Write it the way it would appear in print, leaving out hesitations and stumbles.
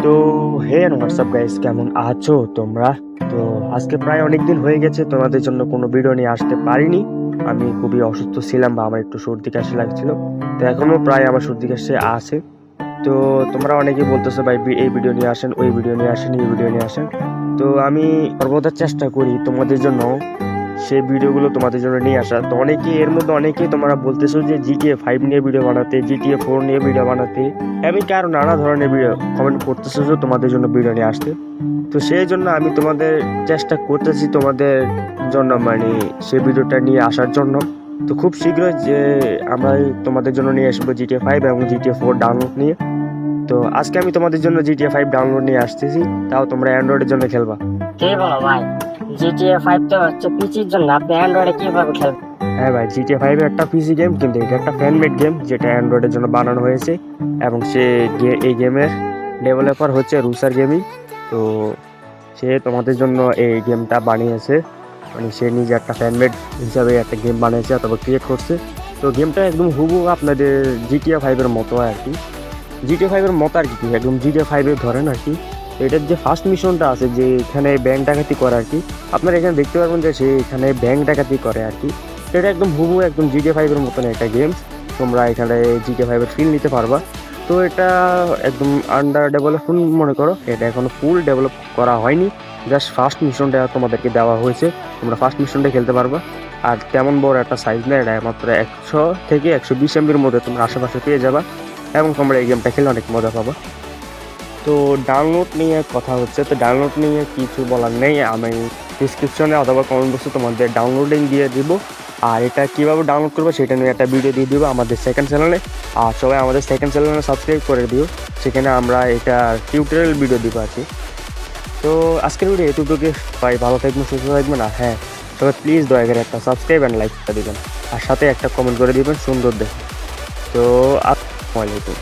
তো হে WhatsApp guys, কেমন আছো তোমরা? তো আজকে প্রায় অনেক দিন হয়ে গেছে তোমাদের জন্য কোনো ভিডিও নিয়ে আসতে পারিনি। আমি খুবই অসুস্থ ছিলাম বা আমার একটু সর্দি কাশি লাগছিল। তো এখনো প্রায় আমার সর্দি কাশি আছে। তো তোমরা অনেকেই বলতেছো ভাই এই ভিডিও নিয়ে আসেন, ওই ভিডিও নিয়ে আসেন, এই ভিডিও নিয়ে আসেন। তো আমি সর্বদা চেষ্টা করি তোমাদের জন্য সেই ভিডিওগুলো তোমাদের জন্য নিয়ে আসা। তো এর মধ্যে অনেকেই তোমরা বলতেছো যে GTA 5 নিয়ে ভিডিও বানাতে, GTA 4 নিয়ে ভিডিও বানাতে, এমনকি আরো নানা ধরনের ভিডিও কমেন্ট করতেছো যে তোমাদের জন্য ভিডিও নিয়ে আসতে। তো সেই জন্য আমি তোমাদের চেষ্টা করতেছি তোমাদের জন্য, মানে সেই ভিডিওটা নিয়ে আসার জন্য। তো খুব শীঘ্রই যে আমরা তোমাদের জন্য নিয়ে আসবো GTA 5 এবং GTA 4 ডাউনলোড নিয়ে। তো আজকে আমি তোমাদের জন্য GTA 5 ডাউনলোড নিয়ে আসতেছি, তাও তোমরা অ্যান্ড্রয়েডের জন্য খেলবা। কে বলো ভাই? GTA 5 তো হচ্ছে পিসির জন্য, আপনি অ্যান্ড্রয়েডে কিভাবে খেলবেন? হ্যাঁ ভাই, GTA 5 একটা পিসি গেম, কিন্তু এটা একটা ফ্যানমেড গেম যেটা অ্যান্ড্রয়েডের জন্য বানানো হয়েছে। এবং এই গেমের ডেভেলপার হচ্ছে রুসার গেমিং। তো সে তোমাদের জন্য এই গেমটা বানিয়েছে, মানে সে নিজে একটা ফ্যানমেড হিসাবে একটা গেম বানিয়েছে অথবা ক্রিয়েট করছে। তো গেমটা একদম হুবহু আপনাদের GTA 5-এর মতো আর কি। GTA 5-এর মতো আর কি, একদম GTA 5-এর ধরেন আর কি। এটার যে ফার্স্ট মিশনটা আছে, যে এখানে ব্যাংক ডাকাতি করে আর কি, আপনারা এখানে দেখতে পারবেন যে সে এখানে ব্যাংক ডাকাতি করে আর কি। এটা একদম হুবহু একদম GTA 5-এর মতন একটা গেম। তোমরা এখানে GTA 5-এর ফিল নিতে পারবা। তো এটা একদম আন্ডার ডেভেলপমেন্ট মনে করো, এটা এখনো ফুল ডেভেলপ করা হয়নি। জাস্ট ফার্স্ট মিশনটা তোমাদেরকে দেওয়া হয়েছে, তোমরা ফার্স্ট মিশনটা খেলতে পারবা। আর তেমন বড় একটা সাইজ না, এটা মাত্র 100 থেকে 120 MBর মধ্যে তোমরা আশেপাশে পেয়ে যাবা, এবং তোমরা এই গেমটা খেলে অনেক মজা পাবা। তো ডাউনলোড নিয়ে কথা হচ্ছে, তো ডাউনলোড নিয়ে কিছু বলার নেই, আমি ডিসক্রিপশনে অথবা কমেন্ট বক্সে তোমাদের ডাউনলোডিং দিয়ে দিব। আর এটা কীভাবে ডাউনলোড করবো সেটা নিয়ে একটা ভিডিও দিয়ে দিব আমাদের সেকেন্ড চ্যানেলে। আর সবাই আমাদের সেকেন্ড চ্যানেলে সাবস্ক্রাইব করে দিও, সেখানে আমরা এটা টিউটোরিয়াল ভিডিও দিব আর কি। তো আজকের ভিডিও এতটুকু। সবাই ভালো থাকবেন, সুস্থ থাকবেন। আর হ্যাঁ, সবাই প্লিজ দয়া করে একটা সাবস্ক্রাইব অ্যান্ড লাইক করে দিবেন, আর সাথে একটা কমেন্ট করে দিবেন সুন্দর দেখে। তো আসসালামু আলাইকুম।